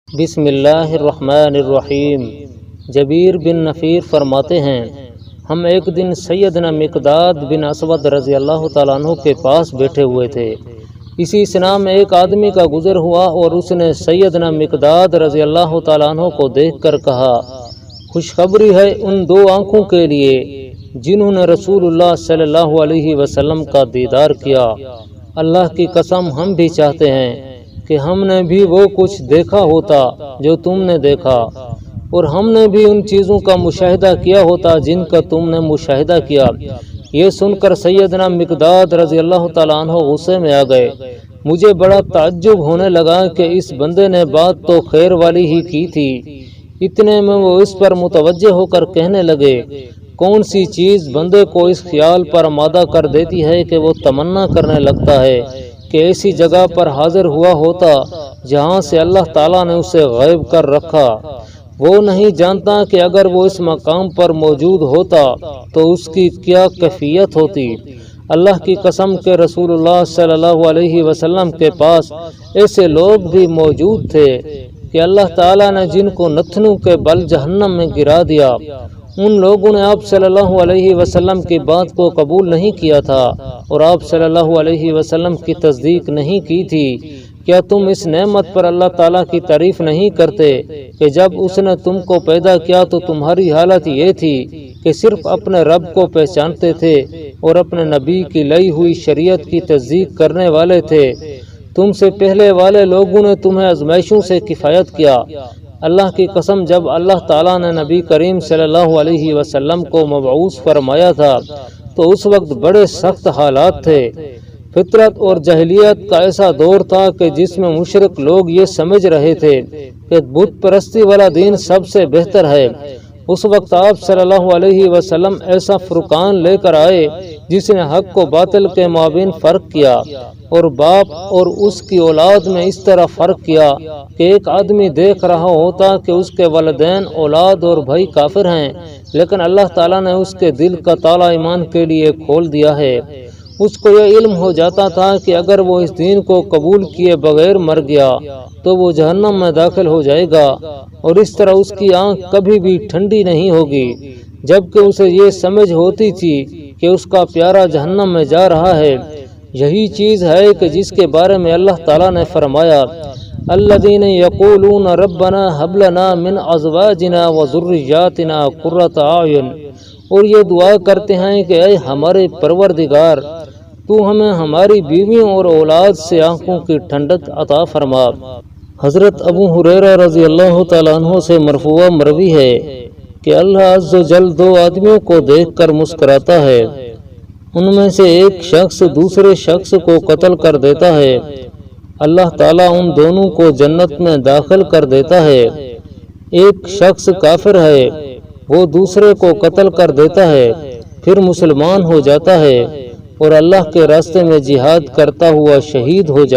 بسم اللہ الرحمن الرحیم۔ جبیر بن نفیر فرماتے ہیں، ہم ایک دن سیدنا مقداد بن اسود رضی اللہ تعالیٰ عنہ کے پاس بیٹھے ہوئے تھے۔ اسی سنا میں ایک آدمی کا گزر ہوا اور اس نے سیدنا مقداد رضی اللہ تعالیٰ عنہ کو دیکھ کر کہا، خوشخبری ہے ان دو آنکھوں کے لیے جنہوں نے رسول اللہ صلی اللہ علیہ وسلم کا دیدار کیا۔ اللہ کی قسم ہم بھی چاہتے ہیں کہ ہم نے بھی وہ کچھ دیکھا ہوتا جو تم نے دیکھا، اور ہم نے بھی ان چیزوں کا مشاہدہ کیا ہوتا جن کا تم نے مشاہدہ کیا۔ یہ سن کر سیدنا مقداد رضی اللہ تعالیٰ عنہ غصے میں آ گئے۔ مجھے بڑا تعجب ہونے لگا کہ اس بندے نے بات تو خیر والی ہی کی تھی، اتنے میں وہ اس پر متوجہ ہو کر کہنے لگے، کون سی چیز بندے کو اس خیال پر آمادہ کر دیتی ہے کہ وہ تمنا کرنے لگتا ہے کہ ایسی جگہ پر حاضر ہوا ہوتا جہاں سے اللہ تعالیٰ نے اسے غائب کر رکھا۔ وہ نہیں جانتا کہ اگر وہ اس مقام پر موجود ہوتا تو اس کی کیا کیفیت ہوتی۔ اللہ کی قسم کہ رسول اللہ صلی اللہ علیہ وسلم کے پاس ایسے لوگ بھی موجود تھے کہ اللہ تعالیٰ نے جن کو نتنوں کے بل جہنم میں گرا دیا، ان لوگوں نے آپ صلی اللہ علیہ وسلم کی بات کو قبول نہیں کیا تھا اور آپ صلی اللہ علیہ وسلم کی تصدیق نہیں کی تھی۔ کیا تم اس نعمت پر اللہ تعالیٰ کی تعریف نہیں کرتے کہ جب اس نے تم کو پیدا کیا تو تمہاری حالت یہ تھی کہ صرف اپنے رب کو پہچانتے تھے اور اپنے نبی کی لائی ہوئی شریعت کی تصدیق کرنے والے تھے۔ تم سے پہلے والے لوگوں نے تمہیں آزمائشوں سے کفایت کیا۔ اللہ کی قسم جب اللہ تعالیٰ نے نبی کریم صلی اللہ علیہ وسلم کو مبعوث فرمایا تھا تو اس وقت بڑے سخت حالات تھے۔ فطرت اور جاہلیت کا ایسا دور تھا کہ جس میں مشرک لوگ یہ سمجھ رہے تھے کہ بت پرستی والا دین سب سے بہتر ہے۔ اس وقت آپ صلی اللہ علیہ وسلم ایسا فرقان لے کر آئے جس نے حق و باطل کے مابین فرق کیا، اور باپ اور اس کی اولاد میں اس طرح فرق کیا کہ ایک آدمی دیکھ رہا ہوتا کہ اس کے والدین، اولاد اور بھائی کافر ہیں، لیکن اللہ تعالیٰ نے اس کے دل کا تالا ایمان کے لیے کھول دیا ہے۔ اس کو یہ علم ہو جاتا تھا کہ اگر وہ اس دین کو قبول کیے بغیر مر گیا تو وہ جہنم میں داخل ہو جائے گا، اور اس طرح اس کی آنکھ کبھی بھی ٹھنڈی نہیں ہوگی، جبکہ اسے یہ سمجھ ہوتی تھی کہ اس کا پیارا جہنم میں جا رہا ہے۔ یہی چیز ہے کہ جس کے بارے میں اللہ تعالیٰ نے فرمایا، الذین یقولون ربنا ھب لنا من ازواجنا وذریاتنا قرۃ اعین، اور یہ دعا کرتے ہیں کہ اے ہمارے پروردگار، تو ہمیں ہماری بیویوں اور اولاد سے آنکھوں کی ٹھنڈک عطا فرما۔ حضرت ابو ہریرہ رضی اللہ تعالیٰ عنہ سے مرفوع مروی ہے کہ اللہ عز و جل دو آدمیوں کو دیکھ کر مسکراتا ہے، ان میں سے ایک شخص دوسرے شخص کو قتل کر دیتا ہے، اللہ تعالیٰ ان دونوں کو جنت میں داخل کر دیتا ہے۔ ایک شخص کافر ہے، وہ دوسرے کو قتل کر دیتا ہے، پھر مسلمان ہو جاتا ہے اور اللہ کے راستے میں جہاد کرتا ہوا شہید ہو جاتا ہے۔